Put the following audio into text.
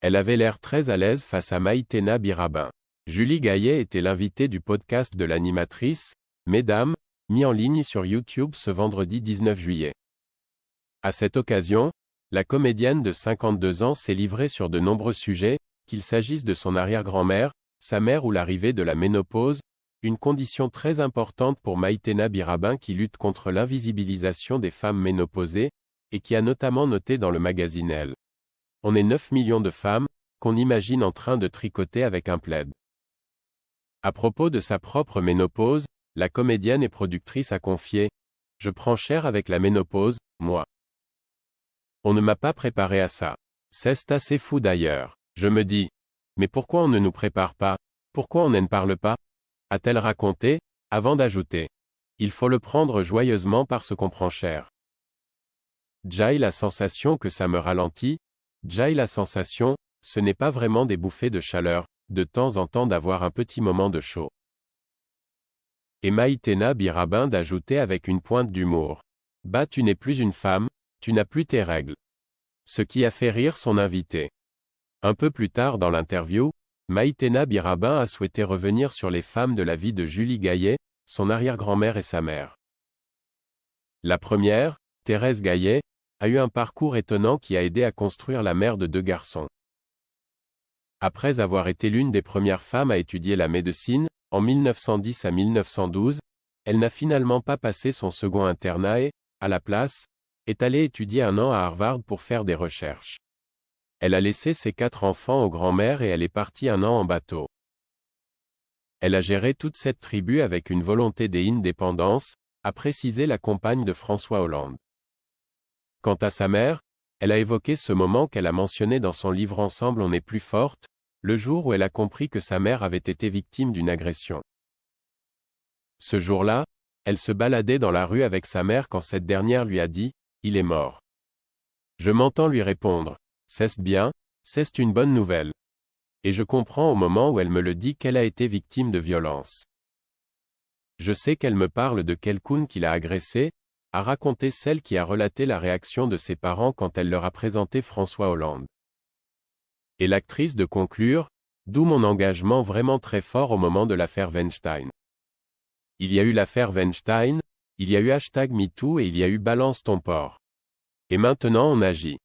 Elle avait l'air très à l'aise face à Maïtena Birabin. Julie Gaillet était l'invitée du podcast de l'animatrice, Mesdames, mis en ligne sur YouTube ce vendredi 19 juillet. À cette occasion, la comédienne de 52 ans s'est livrée sur de nombreux sujets, qu'il s'agisse de son arrière-grand-mère, sa mère ou l'arrivée de la ménopause, une condition très importante pour Maïtena Birabin qui lutte contre l'invisibilisation des femmes ménopausées, et qui a notamment noté dans le magazine Elle. On est 9 millions de femmes, qu'on imagine en train de tricoter avec un plaid. À propos de sa propre ménopause, la comédienne et productrice a confié « Je prends cher avec la ménopause, moi. On ne m'a pas préparé à ça. C'est assez fou d'ailleurs. Je me dis, mais pourquoi on ne nous prépare pas? Pourquoi on n'en parle pas? A-t-elle raconté, avant d'ajouter. Il faut le prendre joyeusement parce qu'on prend cher. J'ai la sensation que ça me ralentit. J'ai la sensation, ce n'est pas vraiment des bouffées de chaleur, de temps en temps d'avoir un petit moment de chaud. Et Maïtena Birabin d'ajouter avec une pointe d'humour. Bah tu n'es plus une femme, tu n'as plus tes règles. Ce qui a fait rire son invité. Un peu plus tard dans l'interview, Maïtena Birabin a souhaité revenir sur les femmes de la vie de Julie Gaillet, son arrière-grand-mère et sa mère. La première, Thérèse Gaillet, a eu un parcours étonnant qui a aidé à construire la mère de 2 garçons. Après avoir été l'une des premières femmes à étudier la médecine, en 1910 à 1912, elle n'a finalement pas passé son second internat et, à la place, est allée étudier 1 an à Harvard pour faire des recherches. Elle a laissé ses 4 enfants aux grands-mères et elle est partie 1 an en bateau. Elle a géré toute cette tribu avec une volonté d'indépendance, a précisé la compagne de François Hollande. Quant à sa mère, elle a évoqué ce moment qu'elle a mentionné dans son livre Ensemble on est plus forte, le jour où elle a compris que sa mère avait été victime d'une agression. Ce jour-là, elle se baladait dans la rue avec sa mère quand cette dernière lui a dit « Il est mort ». Je m'entends lui répondre « C'est bien, c'est une bonne nouvelle ». Et je comprends au moment où elle me le dit qu'elle a été victime de violence. Je sais qu'elle me parle de quelqu'un qui l'a agressée, a raconté celle qui a relaté la réaction de ses parents quand elle leur a présenté François Hollande. Et l'actrice de conclure, d'où mon engagement vraiment très fort au moment de l'affaire Weinstein. Il y a eu l'affaire Weinstein, il y a eu #MeToo et il y a eu Balance ton porc. Et maintenant on agit.